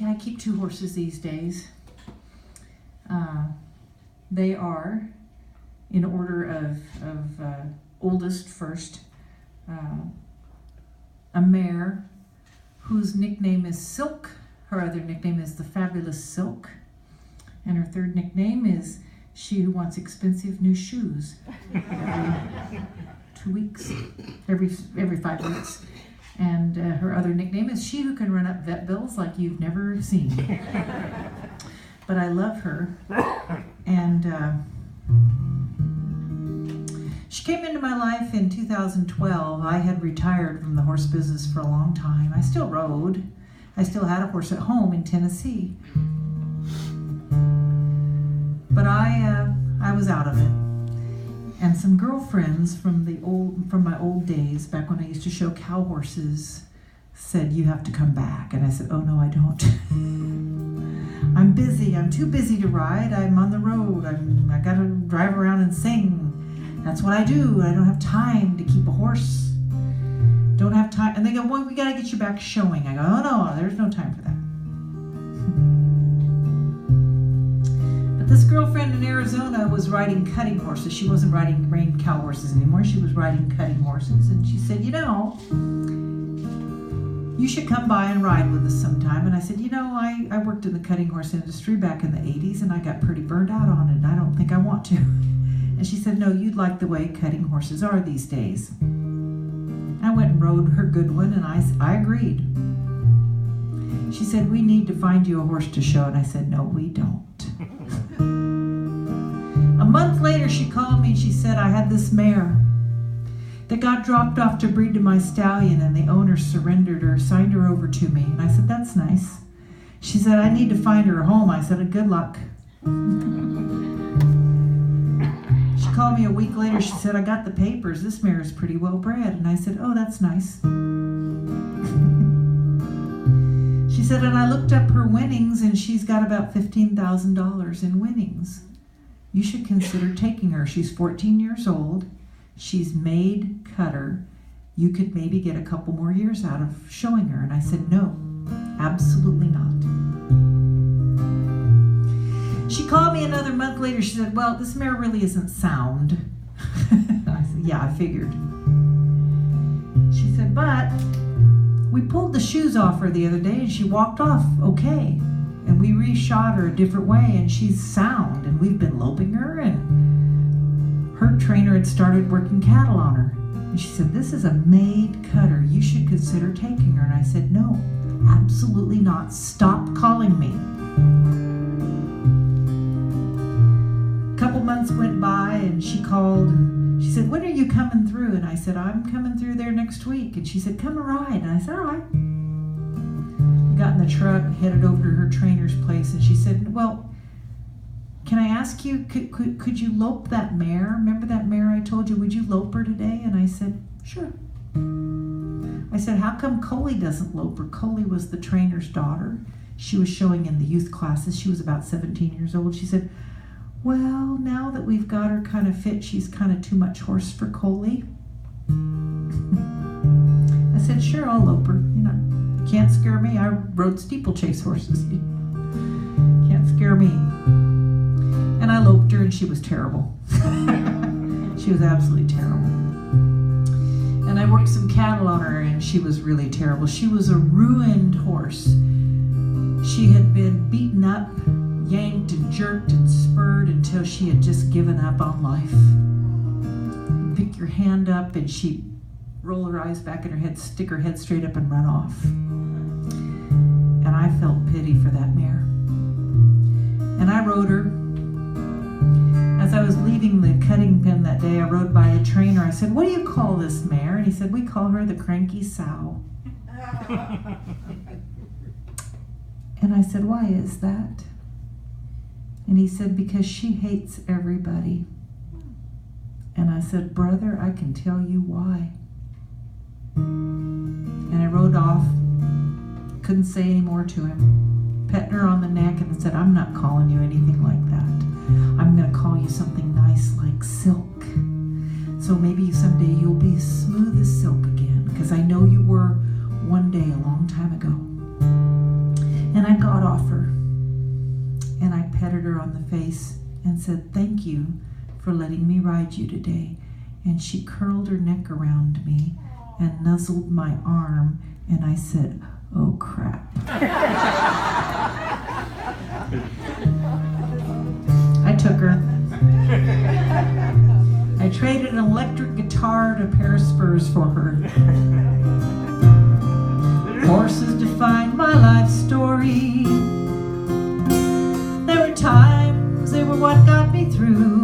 I keep 2 horses these days. They are, in order of oldest first, a mare whose nickname is Silk. Her other nickname is the Fabulous Silk. And her third nickname is She Who Wants Expensive New Shoes. Every 2 weeks, every 5 weeks. And her other nickname is She Who Can Run Up Vet Bills Like You've Never Seen. But I love her. And she came into my life in 2012. I had retired from the horse business for a long time. I still rode. I still had a horse at home in Tennessee. But I was out of it. And some girlfriends from my old days, back when I used to show cow horses, said, "You have to come back." And I said, "Oh no, I don't. I'm busy. I'm too busy to ride. I'm on the road. I gotta drive around and sing. That's what I do. I don't have time to keep a horse. Don't have time." And they go, "Well, we gotta get you back showing." I go, "Oh no, there's no time for that." But this girlfriend in Arizona was riding cutting horses. She wasn't riding reined cow horses anymore. She was riding cutting horses. And she said, "You should come by and ride with us sometime." And I said, I worked in the cutting horse industry back in the 80s and I got pretty burned out on it. And I don't think I want to. And she said, "No, you'd like the way cutting horses are these days." I went and rode her good one, and I agreed. She said, "We need to find you a horse to show." And I said, "No, we don't." A month later, she called me and she said, "I had this mare that got dropped off to breed to my stallion, and the owner surrendered her, signed her over to me." And I said, "That's nice." She said, "I need to find her a home." I said, "Good luck." She called me a week later. She said, "I got the papers. This mare is pretty well bred." And I said, "Oh, that's nice." She said, "And I looked up her winnings, and she's got about $15,000 in winnings. You should consider taking her. She's 14 years old. She's made cutter. You could maybe get a couple more years out of showing her." And I said, "No, absolutely not." She called me another month later. She said, "Well, this mare really isn't sound." I said, "Yeah, I figured." She said, "But we pulled the shoes off her the other day and she walked off okay. And we reshot her a different way and she's sound. And we've been loping her, and her trainer had started working cattle on her." And she said, "This is a made cutter. You should consider taking her." And I said, "No, absolutely not. Stop calling me." A couple months went by and she called and she said, "When are you coming through?" And I said, "I'm coming through there next week." And she said, "Come and ride." And I said, "All right." We got in the truck, headed over to her trainer's place, and she said, "Well, can I ask you, could you lope that mare? Remember that mare I told you? Would you lope her today?" And I said, "Sure." I said, "How come Coley doesn't lope her?" Coley was the trainer's daughter. She was showing in the youth classes. She was about 17 years old. She said, "Well, now that we've got her kind of fit, she's kind of too much horse for Coley." I said, "Sure, I'll lope her. Can't scare me. I rode steeplechase horses. Can't scare me." And I loped her, and she was terrible. She was absolutely terrible. And I worked some cattle on her, and she was really terrible. She was a ruined horse. She had been beaten up, yanked and jerked and spurred until she had just given up on life. You'd pick your hand up, and she'd roll her eyes back in her head, stick her head straight up, and run off. And I felt pity for that mare. And I rode her. As I was leaving the cutting pen that day, I rode by a trainer. I said, "What do you call this mare?" And he said, "We call her the cranky sow." And I said, "Why is that?" And he said, "Because she hates everybody." And I said, "Brother, I can tell you why." And I rode off. Couldn't say any more to him. Petting her on the neck and said, "I'm not calling you anything like that. I'm going to call you something nice like Silk. So maybe someday you'll be smooth as silk again, because I know you were one day a long time ago." And I got off her and I petted her on the face and said, "Thank you for letting me ride you today." And she curled her neck around me and nuzzled my arm, and I said, "Oh crap." I took her. I traded an electric guitar and a pair of spurs for her. Horses defined my life story. There were times they were what got me through.